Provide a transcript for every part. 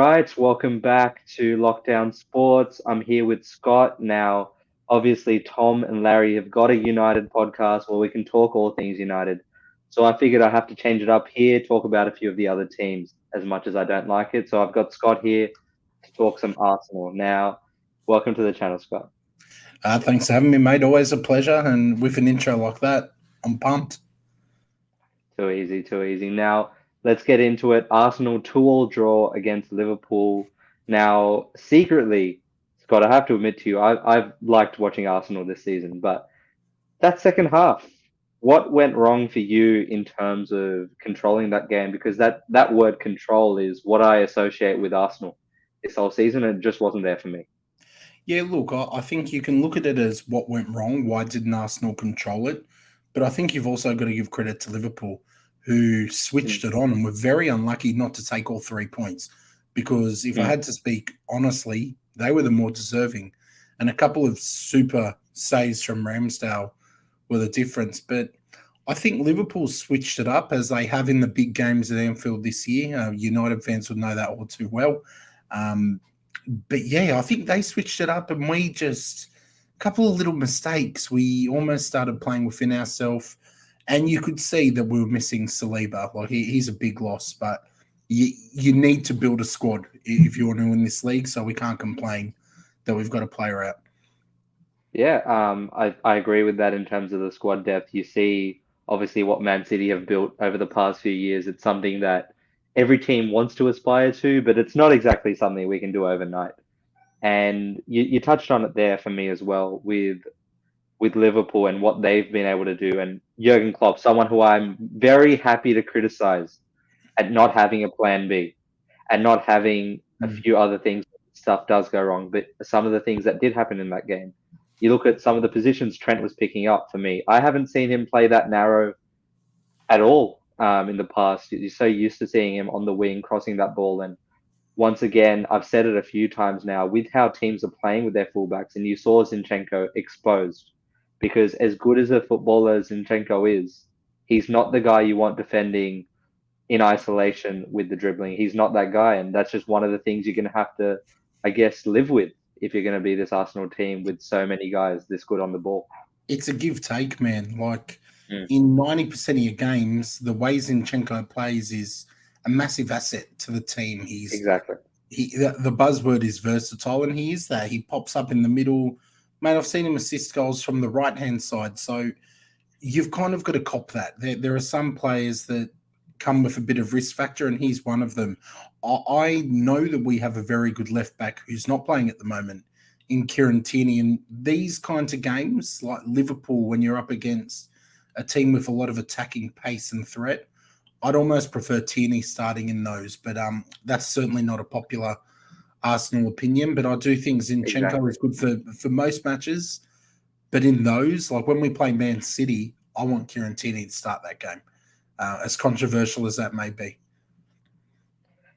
right, welcome back to Lockdown Sports. I'm here with Scott. Now, obviously, Tom and Larry have got a United podcast where we can talk all things United. So I figured I have to change it up here, talk about a few of the other teams as much as I don't like it. So I've got Scott here to talk some Arsenal. Now, welcome to the channel, Scott. Thanks for having me, mate. Always a pleasure. And with an intro like that, I'm pumped. Too easy, too easy. Now, let's get into it. Arsenal 2-all draw against Liverpool. Now, secretly, Scott, I have to admit to you, I've liked watching Arsenal this season, but that second half, what went wrong for you in terms of controlling that game? Because that word control is what I associate with Arsenal this whole season, and it just wasn't there for me. Yeah, look, I think you can look at it as what went wrong. Why didn't Arsenal control it? But I think you've also got to give credit to Liverpool, who switched Mm, it on and were very unlucky not to take all 3 points. Because if I mm, had to speak honestly, they were the more deserving. And a couple of super saves from Ramsdale were the difference. But I think Liverpool switched it up as they have in the big games at Anfield this year. United fans would know that all too well. Um, but yeah, I think they switched it up and we just a couple of little mistakes. We almost started playing within ourselves, and you could see that we were missing Saliba. Like he's a big loss, but you need to build a squad if you want to win this league. So we can't complain that we've got a player out. yeah, I agree with that in terms of the squad depth. You see, obviously, what Man City have built over the past few years. It's something that every team wants to aspire to, but it's not exactly something we can do overnight. And you touched on it there for me as well with Liverpool and what they've been able to do. And Jurgen Klopp, someone who I'm very happy to criticize at not having a plan B and not having a Mm. few other things. Stuff does go wrong, but some of the things that did happen in that game, you look at some of the positions Trent was picking up for me. I haven't seen him play that narrow at all in the past. You're so used to seeing him on the wing crossing that ball. And once again, I've said it a few times now with how teams are playing with their fullbacks, and you saw Zinchenko exposed because as good as a footballer Zinchenko is, he's not the guy you want defending in isolation with the dribbling. He's not that guy, and that's just one of the things you're going to have to, I guess, live with if you're going to be this Arsenal team with so many guys this good on the ball. It's a give take, man. Like Mm, in 90% of your games, the way Zinchenko plays is a massive asset to the team. exactly. The buzzword is versatile, and he is that. He pops up in the middle. Mate, I've seen him assist goals from the right hand side. So you've kind of got to cop that. There are some players that come with a bit of risk factor, and he's one of them. I know that we have a very good left back who's not playing at the moment in Kieran Tierney. And these kinds of games, like Liverpool, when you're up against a team with a lot of attacking pace and threat, I'd almost prefer Tierney starting in those. But that's certainly not a popular Arsenal opinion. But I do think Zinchenko Exactly. is good for most matches. But in those, like when we play Man City, I want Kieran Tierney to start that game, as controversial as that may be.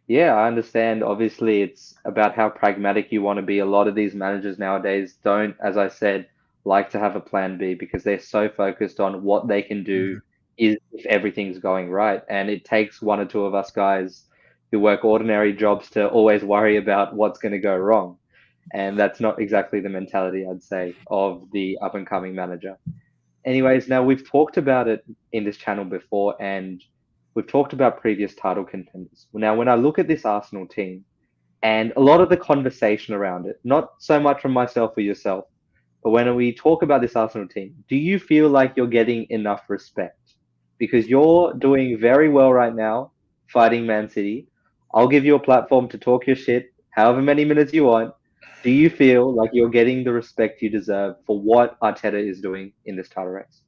Yeah, I understand. Obviously, it's about how pragmatic you want to be. A lot of these managers nowadays don't, as I said, like to have a plan B because they're so focused on what they can do Mhm. is if everything's going right. And it takes one or two of us guys who work ordinary jobs to always worry about what's going to go wrong. And that's not exactly the mentality, I'd say, of the up and coming manager. Anyways, now we've talked about it in this channel before, and we've talked about previous title contenders. Now, when I look at this Arsenal team and a lot of the conversation around it, not so much from myself or yourself, but when we talk about this Arsenal team, do you feel like you're getting enough respect? Because you're doing very well right now, fighting Man City. I'll give you a platform to talk your shit however many minutes you want. Do you feel like you're getting the respect you deserve for what Arteta is doing in this title race?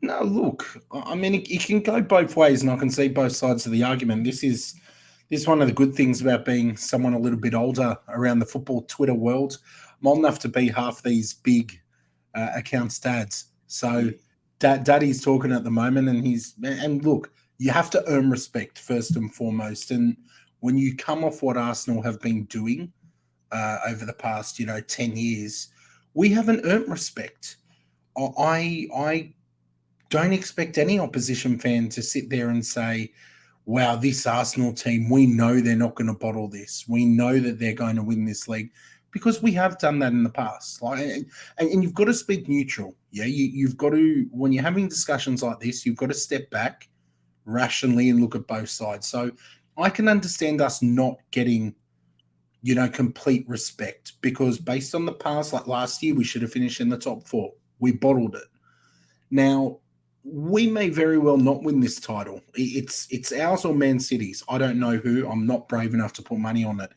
No, look, I mean, it can go both ways, and I can see both sides of the argument. This is one of the good things about being someone a little bit older around the football Twitter world. I'm old enough to be half these big accounts dads. So Mm, daddy's talking at the moment, and look, you have to earn respect first and foremost. And when you come off what Arsenal have been doing over the past 10 years, we haven't earned respect. I don't expect any opposition fan to sit there and say wow, this Arsenal team, we know they're not going to bottle this. We know that they're going to win this league because we have done that in the past. Like, and you've got to speak neutral. Yeah, you've got to, when you're having discussions like this, you've got to step back rationally and look at both sides. So I can understand us not getting, complete respect because based on the past, like last year, we should have finished in the top 4. We bottled it. Now, we may very well not win this title. It's ours or Man City's. I don't know who. I'm not brave enough to put money on it.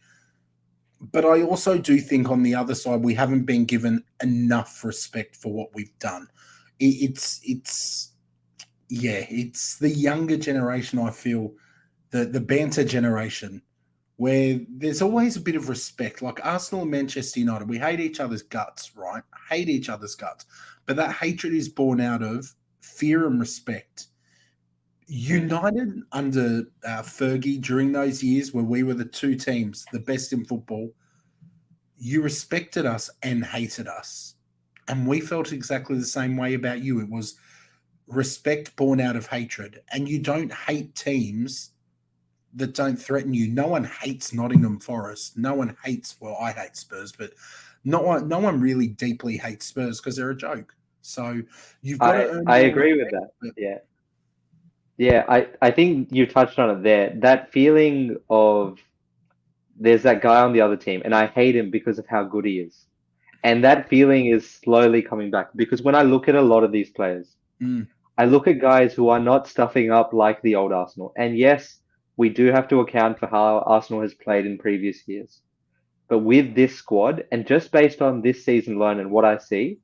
But I also do think on the other side, we haven't been given enough respect for what we've done. It's the younger generation, I feel, the banter generation, where there's always a bit of respect. Like Arsenal and Manchester United, we hate each other's guts, right? Hate each other's guts. But that hatred is born out of fear and respect. United under Fergie during those years where we were the 2 teams, the best in football, you respected us and hated us. And we felt exactly the same way about you. It was respect born out of hatred. And you don't hate teams that don't threaten you. No one hates Nottingham Forest. No one hates, well, I hate Spurs, but no one really deeply hates Spurs because they're a joke. So you've got to earn. I agree with that. Yeah, I think you touched on it there. That feeling of there's that guy on the other team, and I hate him because of how good he is. And that feeling is slowly coming back because when I look at a lot of these players, I look at guys who are not stuffing up like the old Arsenal. And yes, we do have to account for how Arsenal has played in previous years. But with this squad, and just based on this season alone and what I see,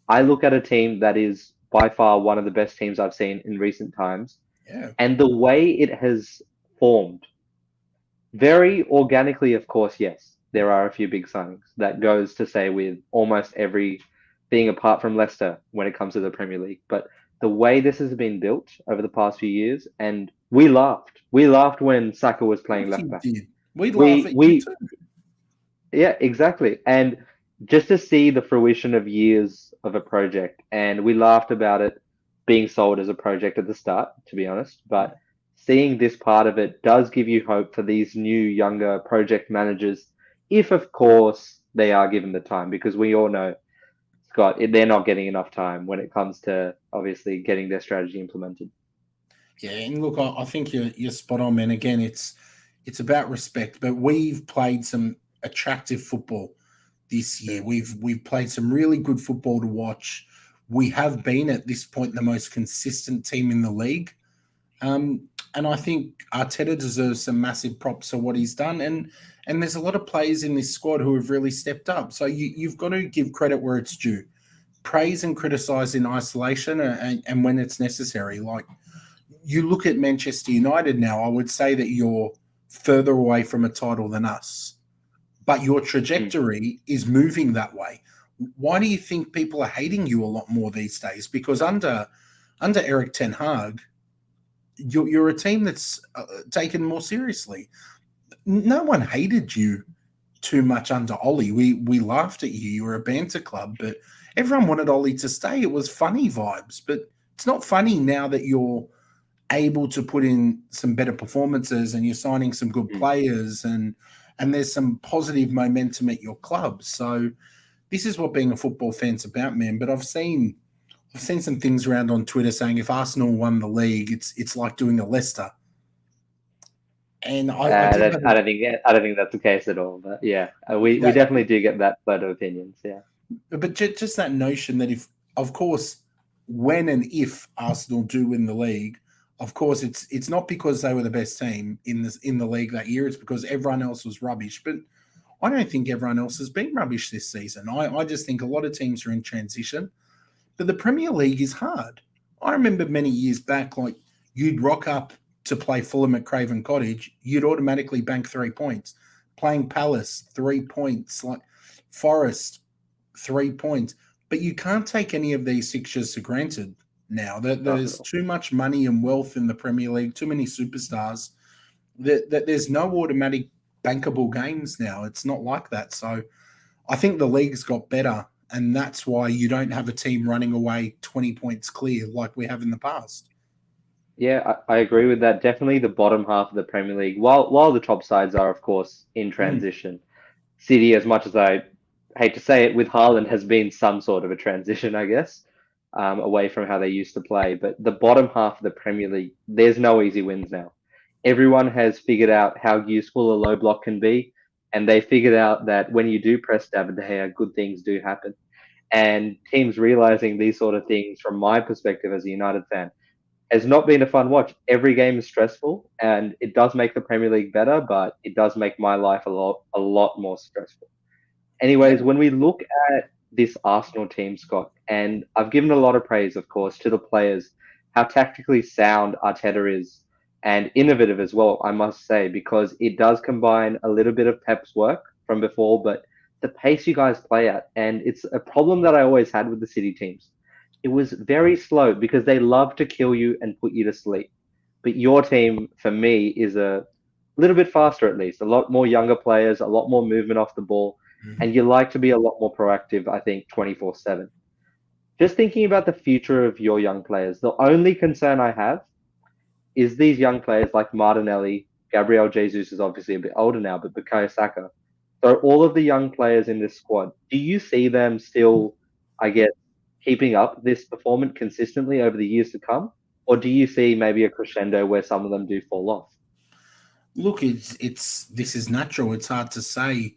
I look at a team that is by far one of the best teams I've seen in recent times. Yeah. And the way it has formed, very organically, of course, yes, there are a few big signings. That goes to say with almost every being apart from Leicester when it comes to the Premier League. But the way this has been built over the past few years, and we laughed. We laughed when Saka was playing left back. We laughed at you too. Yeah, exactly. And just to see the fruition of years of a project, and we laughed about it being sold as a project at the start, to be honest, but seeing this part of it does give you hope for these new, younger project managers, if, of course, they are given the time, because we all know, Scott, they're not getting enough time when it comes to, obviously, getting their strategy implemented. Yeah, and look, I think you're spot on, man. Again, it's about respect, but we've played some attractive football this year. We've played some really good football to watch. We have been at this point the most consistent team in the league. And I think Arteta deserves some massive props for what he's done. And there's a lot of players in this squad who have really stepped up. So you've got to give credit where it's due. Praise and criticize in isolation and when it's necessary. Like you look at Manchester United now, I would say that you're further away from a title than us. But your trajectory is moving that way. Why do you think people are hating you a lot more these days? Because under Eric Ten Hag, you're a team that's taken more seriously. No one hated you too much under Ollie. We laughed at you. You were a banter club, but everyone wanted Ollie to stay. It was funny vibes, but it's not funny now that you're able to put in some better performances and you're signing some good players and there's some positive momentum at your club. So this is what being a football fan's about, man. But I've seen some things around on Twitter saying if Arsenal won the league, it's like doing a Leicester. And I don't think that's the case at all. But yeah, we definitely do get that flood of opinions. Yeah, but just that notion that if, of course, when and if Arsenal do win the league, of course it's not because they were the best team in the league that year. It's because everyone else was rubbish. But I don't think everyone else has been rubbish this season. I just think a lot of teams are in transition. But the Premier League is hard. I remember many years back, like you'd rock up to play Fulham at Craven Cottage, you'd automatically bank 3 points. Playing Palace, 3 points. Like Forest, 3 points. But you can't take any of these fixtures for granted now. There's too much money and wealth in the Premier League, too many superstars, that there's no automatic bankable games now. It's not like that. So I think the league's got better. And that's why you don't have a team running away 20 points clear like we have in the past. Yeah, I agree with that. Definitely the bottom half of the Premier League, while the top sides are, of course, in Mm. transition. City, as much as I hate to say it, with Haaland has been some sort of a transition, I guess, away from how they used to play. But the bottom half of the Premier League, there's no easy wins now. Everyone has figured out how useful a low block can be, and they figured out that when you do press David De Gea, good things do happen. And teams realizing these sort of things, from my perspective as a United fan, has not been a fun watch. Every game is stressful, and it does make the Premier League better, but it does make my life a lot more stressful. Yeah. Anyways, when we look at this Arsenal team, Scott, and I've given a lot of praise, of course, to the players, how tactically sound Arteta is, and innovative as well, I must say, because it does combine a little bit of Pep's work from before, but the pace you guys play at, and it's a problem that I always had with the City teams. It was very slow because they love to kill you and put you to sleep. But your team, for me, is a little bit faster at least, a lot more younger players, a lot more movement off the ball, Mhm. and you like to be a lot more proactive, I think, 24/7. Just thinking about the future of your young players, the only concern I have is these young players like Martinelli, Gabriel Jesus is obviously a bit older now, but Bukayo Saka. So all of the young players in this squad, do you see them still, I guess, keeping up this performance consistently over the years to come? Or do you see maybe a crescendo where some of them do fall off? Look, it's this is natural. It's hard to say.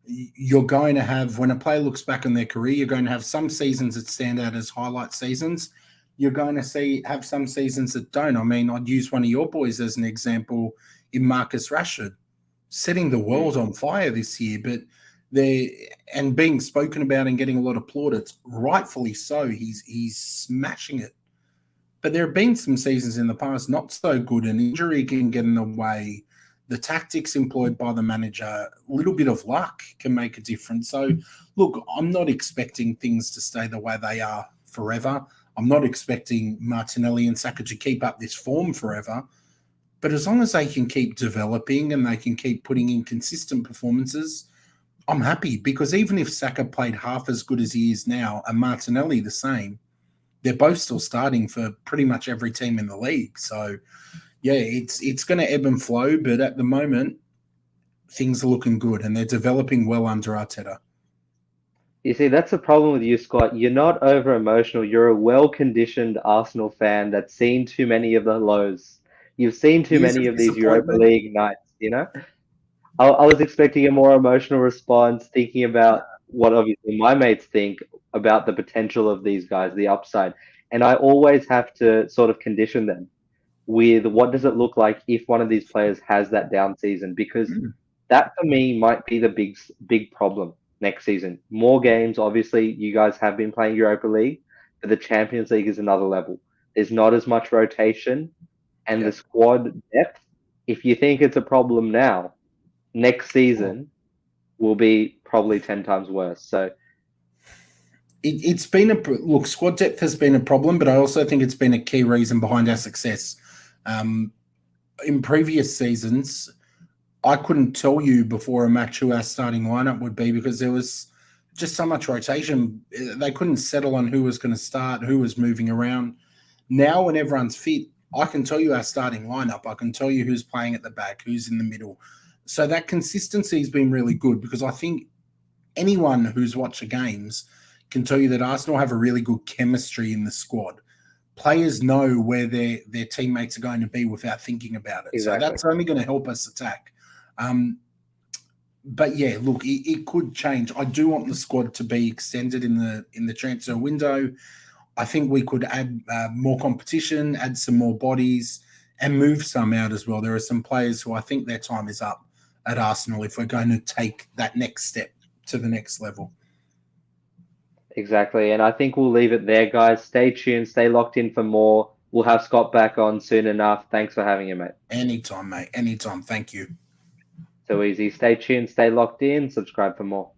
You're going to have, when a player looks back on their career, you're going to have some seasons that stand out as highlight seasons. You're going to have some seasons that don't. I mean, I'd use one of your boys as an example in Marcus Rashford, setting the Mm. world on fire this year, but they and being spoken about and getting a lot of plaudits, rightfully so. He's smashing it. But there have been some seasons in the past not so good, and injury can get in the way. The tactics employed by the manager, a little bit of luck can make a difference. So, look, I'm not expecting things to stay the way they are forever. I'm not expecting Martinelli and Saka to keep up this form forever. But as long as they can keep developing and they can keep putting in consistent performances, I'm happy because even if Saka played half as good as he is now and Martinelli the same, they're both still starting for pretty much every team in the league. So yeah, it's going to ebb and flow, but at the moment things are looking good and they're developing well under Arteta. You see, that's the problem with you, Scott. You're not over emotional. You're a well-conditioned Arsenal fan that's seen too many of the lows. You've seen too Years many of of these Europa disappointment. League nights, you know? I was expecting a more emotional response, thinking about what obviously my mates think about the potential of these guys, the upside. And I always have to sort of condition them with what does it look like if one of these players has that down season, because Mm. that for me might be the big problem next season. More games, obviously, you guys have been playing Europa League, but the Champions League is another level. There's not as much rotation, and the Yep. squad depth, if you think it's a problem now, next Oh. season will be probably 10 times worse. So, It's been look. Squad depth has been a problem, but I also think it's been a key reason behind our success. Um, in previous seasons, I couldn't tell you before a match who our starting lineup would be because there was just so much rotation. They couldn't settle on who was going to start, who was moving around. Now, when everyone's fit, I can tell you our starting lineup. I can tell you who's playing at the back, who's in the middle. So that consistency has been really good because I think anyone who's watched the games can tell you that Arsenal have a really good chemistry in the squad. Players know where their teammates are going to be without thinking about it. So exactly. that's only going to help us attack. Um, but yeah, look, it could change. I do want the squad to be extended in the transfer window. I think we could add more competition, add some more bodies, and move some out as well. There are some players who I think their time is up at Arsenal if we're going to take that next step to the next level. Exactly. And I think we'll leave it there, guys. Stay tuned, stay locked in for more. We'll have Scott back on soon enough. Thanks for having him, mate. Anytime, mate. Anytime. Thank you. So easy. Stay tuned, stay locked in, subscribe for more.